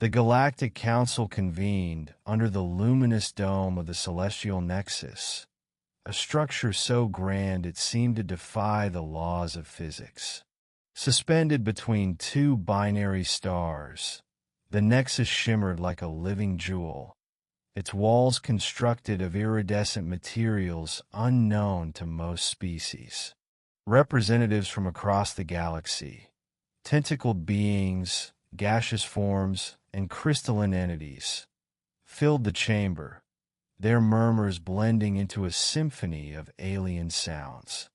The Galactic Council convened under the luminous dome of the Celestial Nexus, a structure so grand it seemed to defy the laws of physics. Suspended between two binary stars, the Nexus shimmered like a living jewel, its walls constructed of iridescent materials unknown to most species. Representatives from across the galaxy, tentacled beings, gaseous forms, and crystalline entities, filled the chamber, their murmurs blending into a symphony of alien sounds.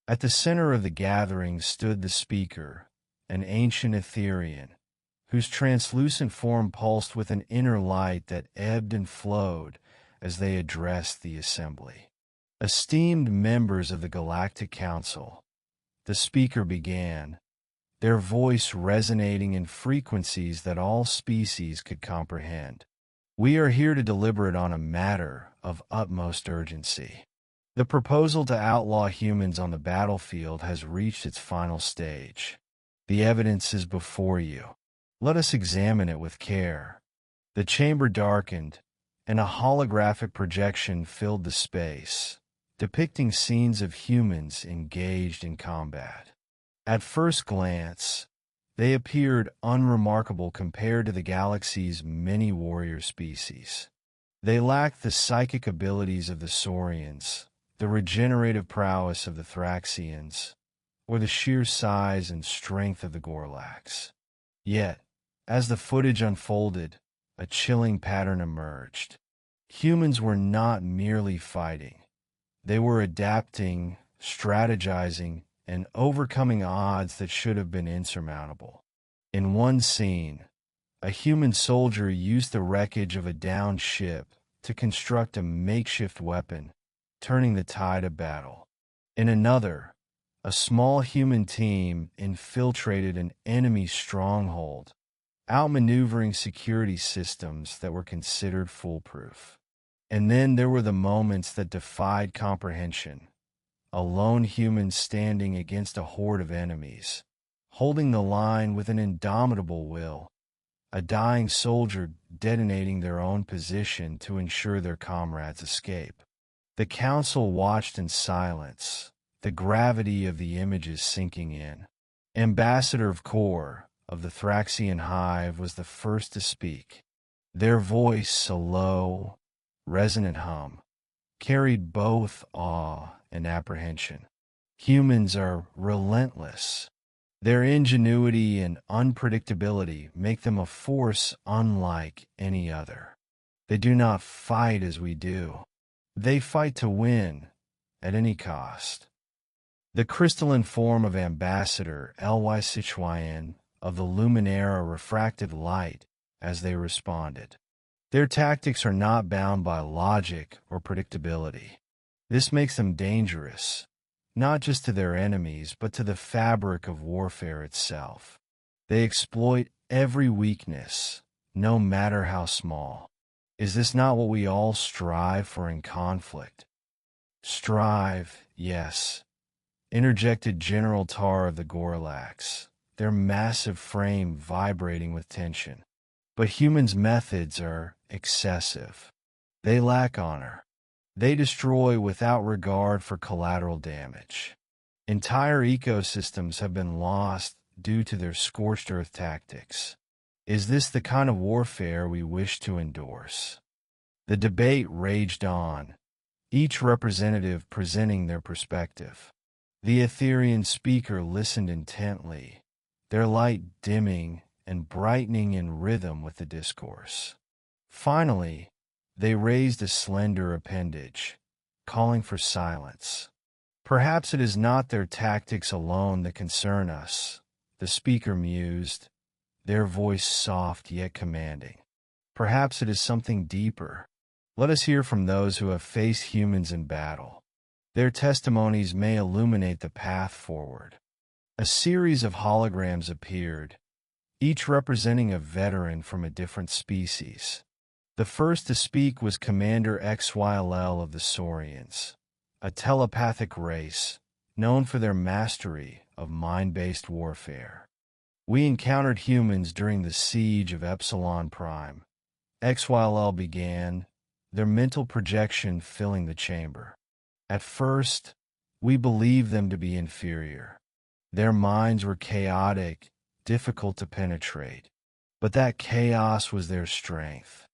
At the center of the gathering stood the speaker, an ancient Aetherian, whose translucent form pulsed with an inner light that ebbed and flowed as they addressed the assembly. Esteemed members of the Galactic Council, the speaker began, their voice resonating in frequencies that all species could comprehend. We are here to deliberate on a matter of utmost urgency. The proposal to outlaw humans on the battlefield has reached its final stage. The evidence is before you. Let us examine it with care. The chamber darkened, and a holographic projection filled the space, depicting scenes of humans engaged in combat. At first glance, they appeared unremarkable compared to the galaxy's many warrior species. They lacked the psychic abilities of the Saurians, the regenerative prowess of the Thraxians, or the sheer size and strength of the Gorlax. Yet, as the footage unfolded, a chilling pattern emerged. Humans were not merely fighting. They were adapting, strategizing, and overcoming odds that should have been insurmountable. In one scene, a human soldier used the wreckage of a downed ship to construct a makeshift weapon, turning the tide of battle. In another, a small human team infiltrated an enemy stronghold, outmaneuvering security systems that were considered foolproof. And then there were the moments that defied comprehension. A lone human standing against a horde of enemies, holding the line with an indomitable will, a dying soldier detonating their own position to ensure their comrades' escape. The council watched in silence, the gravity of the images sinking in. Ambassador of Core of the Thraxian Hive was the first to speak. Their voice, a low, resonant hum, carried both awe and apprehension. Humans are relentless. Their ingenuity and unpredictability make them a force unlike any other. They do not fight as we do. They fight to win, at any cost. The crystalline form of Ambassador HFY of the Luminera refracted light as they responded. Their tactics are not bound by logic or predictability. This makes them dangerous, not just to their enemies, but to the fabric of warfare itself. They exploit every weakness, no matter how small. Is this not what we all strive for in conflict? Strive, yes, interjected General Tar of the Gorlax, their massive frame vibrating with tension. But humans' methods are excessive. They lack honor. They destroy without regard for collateral damage. Entire ecosystems have been lost due to their scorched earth tactics. Is this the kind of warfare we wish to endorse? The debate raged on, each representative presenting their perspective. The Aetherian speaker listened intently, their light dimming and brightening in rhythm with the discourse. Finally, they raised a slender appendage, calling for silence. Perhaps it is not their tactics alone that concern us, the speaker mused, their voice soft yet commanding. Perhaps it is something deeper. Let us hear from those who have faced humans in battle. Their testimonies may illuminate the path forward. A series of holograms appeared, each representing a veteran from a different species. The first to speak was Commander XYLL of the Saurians, a telepathic race known for their mastery of mind-based warfare. We encountered humans during the siege of Epsilon Prime. XYL began, their mental projection filling the chamber. At first, we believed them to be inferior. Their minds were chaotic, difficult to penetrate. But that chaos was their strength.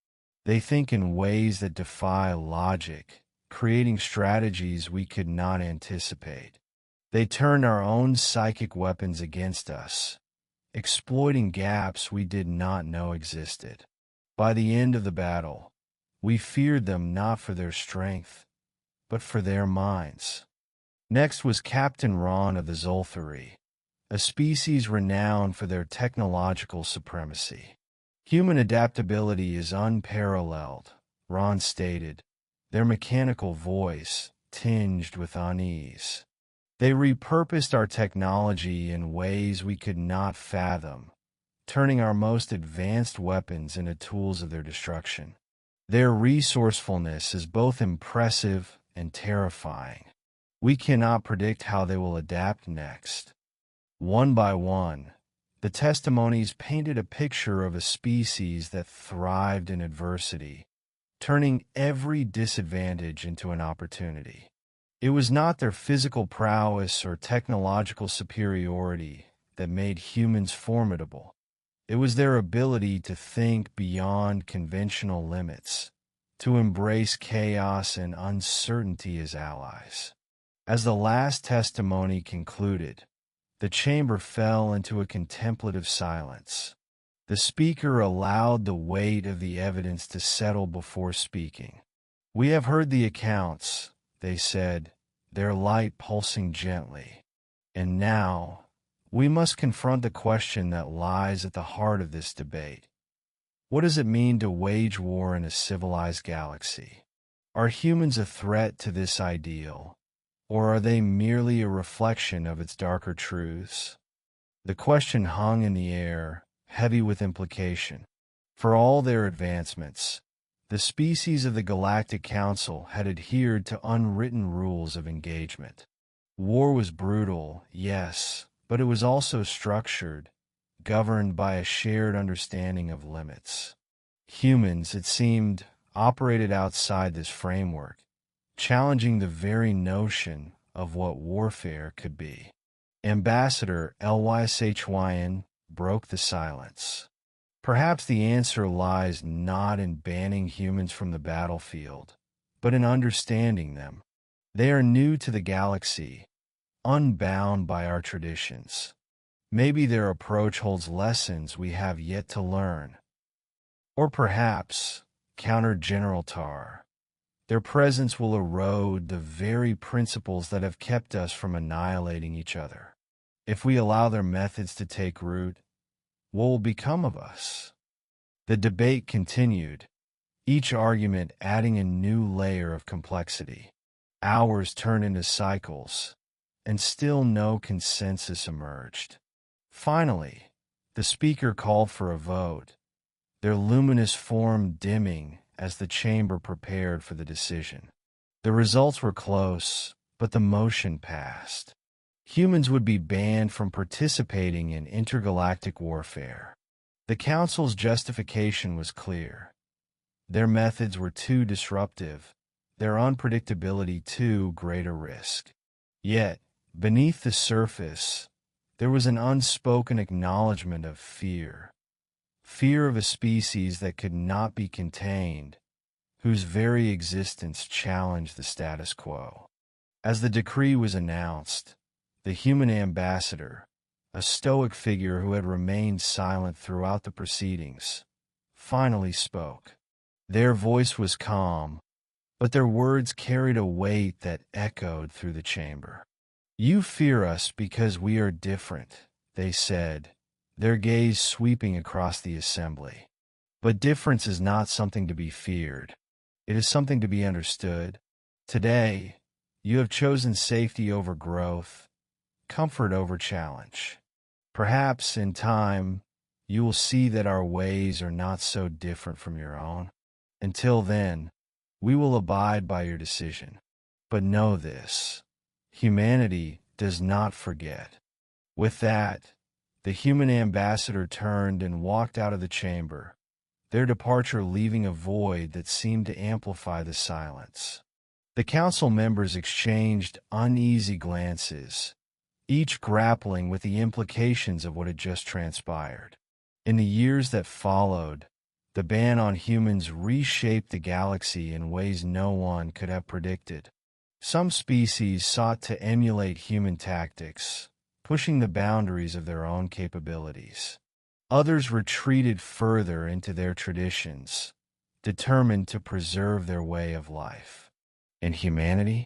They think in ways that defy logic, creating strategies we could not anticipate. They turned our own psychic weapons against us, exploiting gaps we did not know existed. By the end of the battle, we feared them not for their strength, but for their minds. Next was Captain Ron of the Zolthari, a species renowned for their technological supremacy. Human adaptability is unparalleled, Ron stated, their mechanical voice tinged with unease. They repurposed our technology in ways we could not fathom, turning our most advanced weapons into tools of their destruction. Their resourcefulness is both impressive and terrifying. We cannot predict how they will adapt next. One by one, the testimonies painted a picture of a species that thrived in adversity, turning every disadvantage into an opportunity. It was not their physical prowess or technological superiority that made humans formidable. It was their ability to think beyond conventional limits, to embrace chaos and uncertainty as allies. As the last testimony concluded, the chamber fell into a contemplative silence. The speaker allowed the weight of the evidence to settle before speaking. "We have heard the accounts," they said, their light pulsing gently. "And now, we must confront the question that lies at the heart of this debate. What does it mean to wage war in a civilized galaxy? Are humans a threat to this ideal, or are they merely a reflection of its darker truths?" The question hung in the air, heavy with implication. For all their advancements, the species of the Galactic Council had adhered to unwritten rules of engagement. War was brutal, yes, but it was also structured, governed by a shared understanding of limits. Humans, it seemed, operated outside this framework, challenging the very notion of what warfare could be. Ambassador HFY broke the silence. "Perhaps the answer lies not in banning humans from the battlefield, but in understanding them. They are new to the galaxy, unbound by our traditions. Maybe their approach holds lessons we have yet to learn. Or perhaps," countered General Tar, "their presence will erode the very principles that have kept us from annihilating each other. If we allow their methods to take root, what will become of us?" The debate continued, each argument adding a new layer of complexity. Hours turned into cycles, and still no consensus emerged. Finally, the speaker called for a vote, their luminous form dimming as the chamber prepared for the decision. The results were close, but the motion passed. Humans would be banned from participating in intergalactic warfare. The Council's justification was clear. Their methods were too disruptive, their unpredictability too great a risk. Yet, beneath the surface, there was an unspoken acknowledgement of fear. Fear of a species that could not be contained, whose very existence challenged the status quo. As the decree was announced, the human ambassador, a stoic figure who had remained silent throughout the proceedings, finally spoke. Their voice was calm, but their words carried a weight that echoed through the chamber. "You fear us because we are different," they said, their gaze sweeping across the assembly. "But difference is not something to be feared. It is something to be understood. Today, you have chosen safety over growth, comfort over challenge. Perhaps, in time, you will see that our ways are not so different from your own. Until then, we will abide by your decision. But know this: humanity does not forget." With that, The human ambassador turned and walked out of the chamber, their departure leaving a void that seemed to amplify the silence. The council members exchanged uneasy glances, each grappling with the implications of what had just transpired. In the years that followed, the ban on humans reshaped the galaxy in ways no one could have predicted. Some species sought to emulate human tactics, pushing the boundaries of their own capabilities. Others retreated further into their traditions, determined to preserve their way of life. In humanity,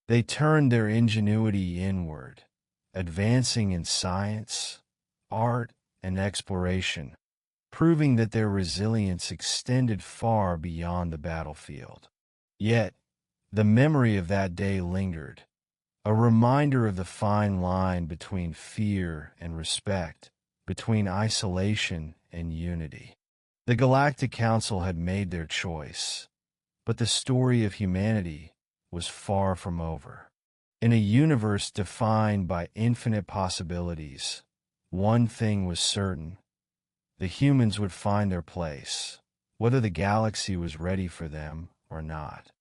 they turned their ingenuity inward, advancing in science, art, and exploration, proving that their resilience extended far beyond the battlefield. Yet, the memory of that day lingered, a reminder of the fine line between fear and respect, between isolation and unity. The Galactic Council had made their choice, but the story of humanity was far from over. In a universe defined by infinite possibilities, one thing was certain: the humans would find their place, whether the galaxy was ready for them or not.